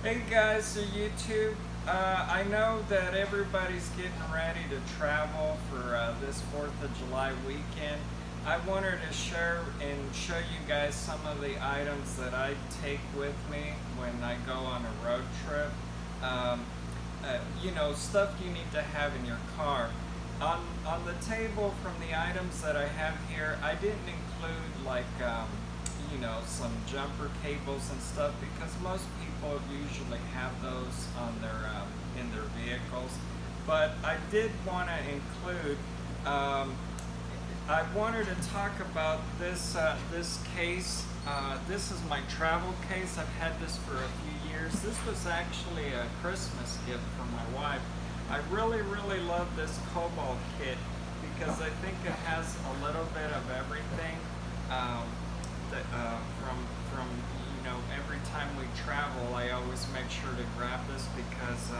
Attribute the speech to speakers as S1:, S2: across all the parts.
S1: Hey guys, so YouTube. I know that everybody's getting ready to travel for this 4th of July weekend. I wanted to share and show you guys some of the items that I take with me when I go on a road trip. Um, Stuff you need to have in your car. On the table from the items that I have here, I didn't include some jumper cables and stuff because most people usually have those on their in their vehicles. But I did want to include. I wanted to talk about this case. This is my travel case. I've had this for a few years. This was actually a Christmas gift from my wife. I really love this Cobalt kit because I think it has a little bit of everything. Um, from every time we travel, I always make sure to grab this because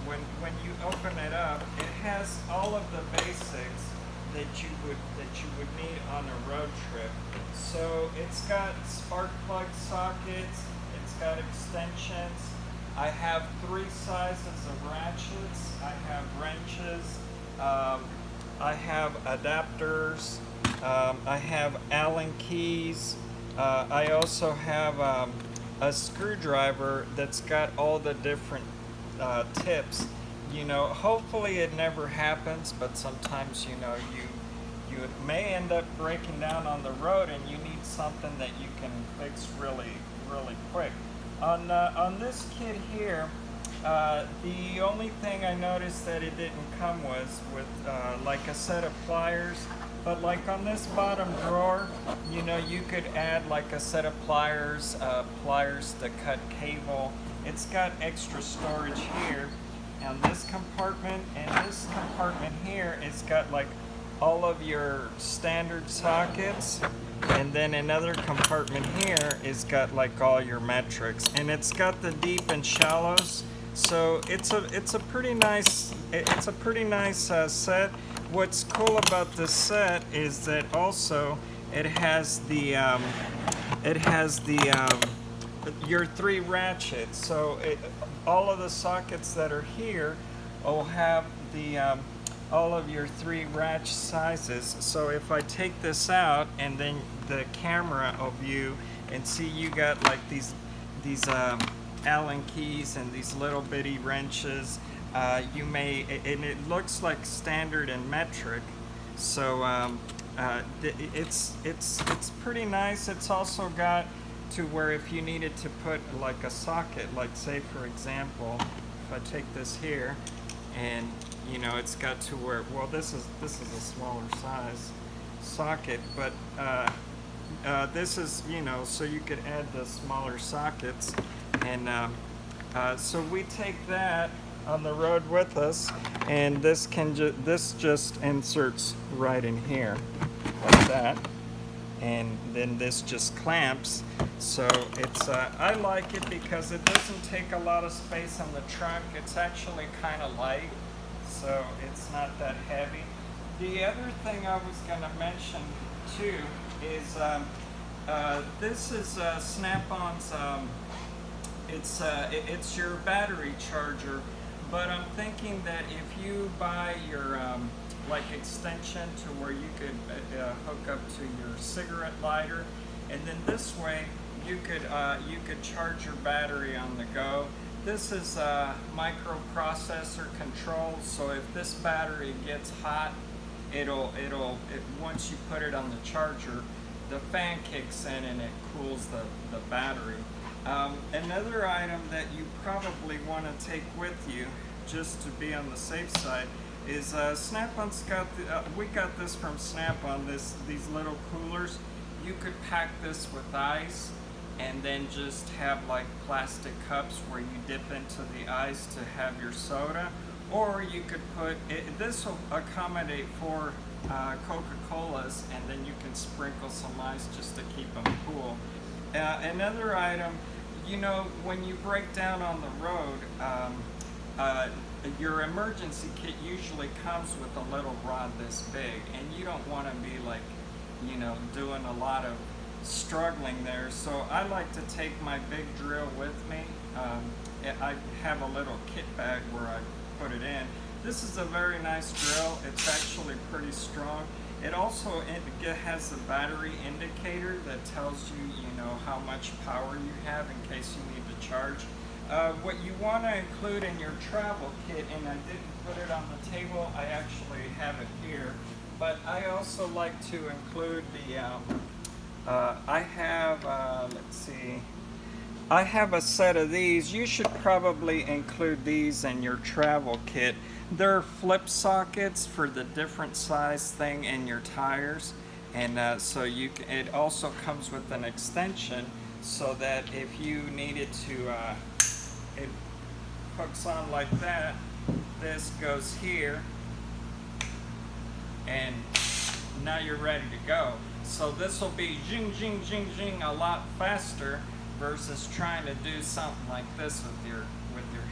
S1: when you open it up, it has all of the basics that you would need on a road trip. So it's got spark plug sockets, it's got extensions. I have 3 sizes of ratchets. I have wrenches. I have adapters. I have Allen keys. I also have a screwdriver that's got all the different tips. Hopefully it never happens, but sometimes you may end up breaking down on the road, and you need something that you can fix really quick. On this kit here, the only thing I noticed that it didn't come was with like a set of pliers. But like on this bottom drawer, you could add like a set of pliers, pliers to cut cable. It's got extra storage here. And this compartment and this compartment here, it's got like all of your standard sockets. And then another compartment here is got like all your metrics. And it's got the deep and shallows. So it's a pretty nice set. What's cool about this set is that also it has your 3 ratchets. So all of the sockets that are here will have all of your 3 ratchet sizes. So if I take this out and then the camera will view and see you got like these Allen keys and these little bitty wrenches. And it looks like standard and metric, so it's pretty nice. It's also got to where if you needed to put like a socket, like say for example, if I take this here, and it's got to where, well, this is a smaller size socket, but this is so you could add the smaller sockets, and so we take that on the road with us, and this just inserts right in here like that, and then this just clamps. So it's I like it because it doesn't take a lot of space in the trunk. It's actually kind of light, so it's not that heavy. The other thing I was going to mention too is this is Snap-on's. It's your battery charger. But I'm thinking that if you buy your like extension to where you could hook up to your cigarette lighter, and then this way you could charge your battery on the go. This is microprocessor controlled, so if this battery gets hot, once you put it on the charger, the fan kicks in and it cools the battery. Another item that you probably want to take with you, just to be on the safe side, is Snap-on's got we got this from Snap-on. These little coolers. You could pack this with ice, and then just have like plastic cups where you dip into the ice to have your soda, or you could put it. This will accommodate 4 Coca-Colas, and then you can sprinkle some ice just to keep them cool. Another item, when you break down on the road, your emergency kit usually comes with a little rod this big, and you don't want to be like, doing a lot of struggling there. So I like to take my big drill with me. I have a little kit bag where I put it in. This is a very nice drill. It's actually pretty strong. It also has a battery indicator that tells you, you know, how much power you have in case you need to charge. What you want to include in your travel kit, and I didn't put it on the table, I actually have it here, but I also like to include the, I have, let's see, I have a set of these. You should probably include these in your travel kit. They're flip sockets for the different size thing in your tires, and so it also comes with an extension so that if you needed to, it hooks on like that. This goes here, and now you're ready to go. So this will be jing, jing, jing, jing a lot faster versus trying to do something like this with your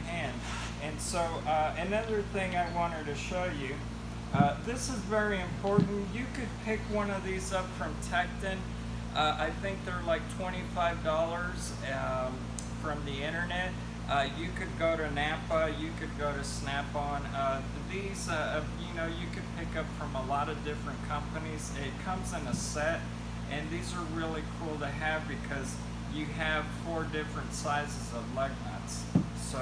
S1: hand. And so another thing I wanted to show you, this is very important. You could pick one of these up from Tecton. I think they're like $25 from the internet. You could go to Napa, you could go to Snap-on. These, you know, you could pick up from a lot of different companies. It comes in a set, and these are really cool to have because you have 4 different sizes of lug nuts. So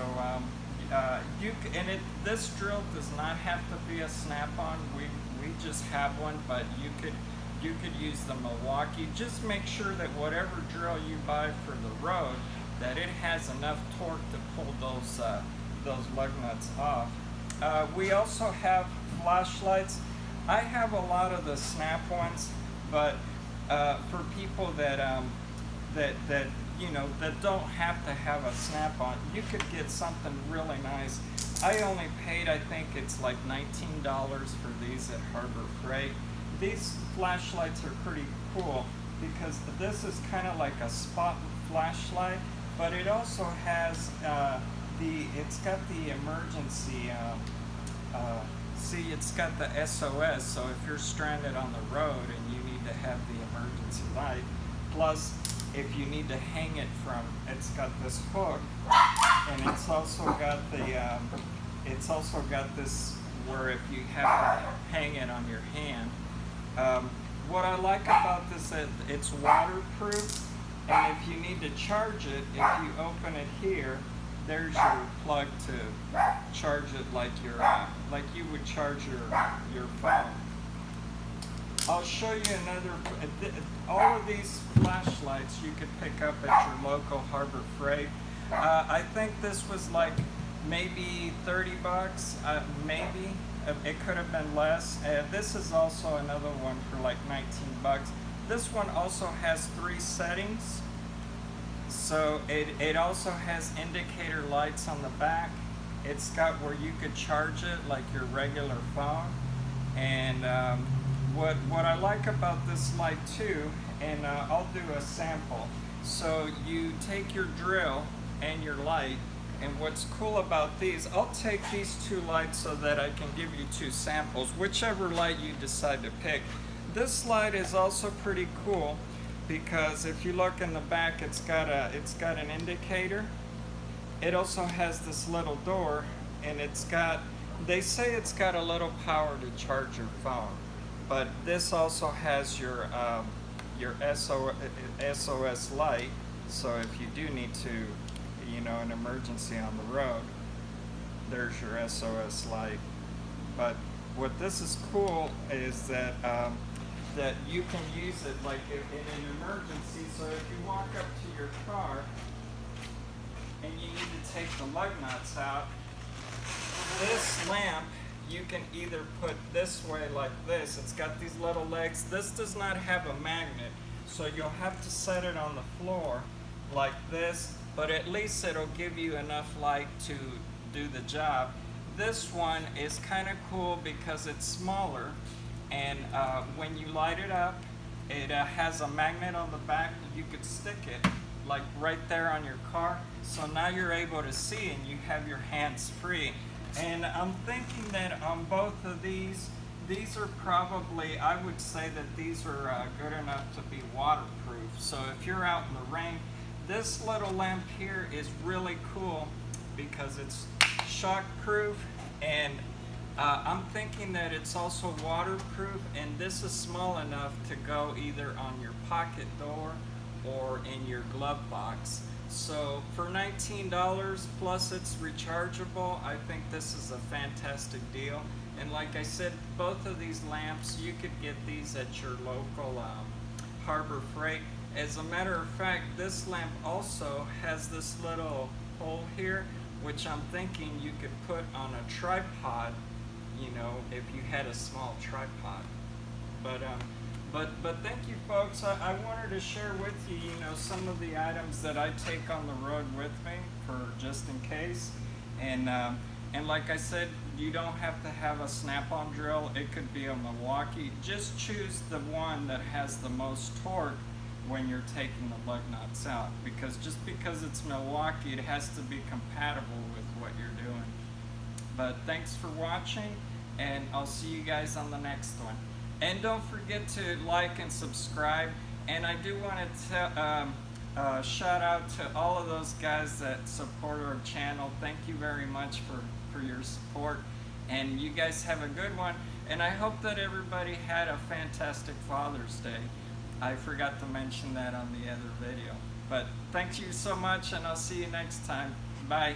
S1: this drill does not have to be a Snap-on. We just have one, but you could use the Milwaukee. Just make sure that whatever drill you buy for the road, that it has enough torque to pull those lug nuts off. We also have flashlights. I have a lot of the Snap ones, but for people that you know, that don't have to have a Snap-on, you could get something really nice. I only paid, I think it's like $19 for these at Harbor Freight. These flashlights are pretty cool because this is kind of like a spot flashlight, but it also has it's got the emergency, see, it's got the SOS, so if you're stranded on the road and you need to have the emergency light, plus if you need to hang it from, it's got this hook, and it's also got this where if you have to hang it on your hand. What I like about this is it's waterproof, and if you need to charge it, if you open it here, there's your plug to charge it like like you would charge your phone. I'll show you another. All of these flashlights you could pick up at your local Harbor Freight. I think this was like maybe 30 bucks, maybe. It could have been less. This is also another one for like 19 bucks. This one also has 3 settings. So it also has indicator lights on the back. It's got where you could charge it like your regular phone. And what I like about this light too, and I'll do a sample. So you take your drill and your light, and what's cool about these, I'll take these 2 lights so that I can give you 2 samples, whichever light you decide to pick. This light is also pretty cool because if you look in the back, it's got an indicator. It also has this little door, and they say it's got a little power to charge your phone, but this also has your SOS light, so if you do need to, you know, an emergency on the road, there's your SOS light. But what this is cool is that that you can use it like in an emergency. So if you walk up to your car and you need to take the lug nuts out, this lamp you can either put this way like this. It's got these little legs. This does not have a magnet, so you'll have to set it on the floor like this, but at least it'll give you enough light to do the job. This one is kind of cool because it's smaller, and when you light it up, it has a magnet on the back. You could stick it like right there on your car, so now you're able to see and you have your hands free. And I'm thinking that on both of these, these are probably, I would say that these are good enough to be waterproof. So if you're out in the rain, this little lamp here is really cool because it's shockproof, and I'm thinking that it's also waterproof, and this is small enough to go either on your pocket door or in your glove box. So for $19 plus it's rechargeable, I think this is a fantastic deal. And like I said, both of these lamps, you could get these at your local Harbor Freight. As a matter of fact, this lamp also has this little hole here, which I'm thinking you could put on a tripod, you know, if you had a small tripod. But thank you, folks. I wanted to share with you, you know, some of the items that I take on the road with me for just in case. And like I said, you don't have to have a snap-on drill. It could be a Milwaukee. Just choose the one that has the most torque when you're taking the lug nuts out, because just because it's Milwaukee, it has to be compatible with what you're doing. But thanks for watching, and I'll see you guys on the next one. And don't forget to like and subscribe. And I do want to shout out to all of those guys that support our channel. Thank you very much for your support, and you guys have a good one. And I hope that everybody had a fantastic Father's Day. I forgot to mention that on the other video. But thank you so much, and I'll see you next time. Bye.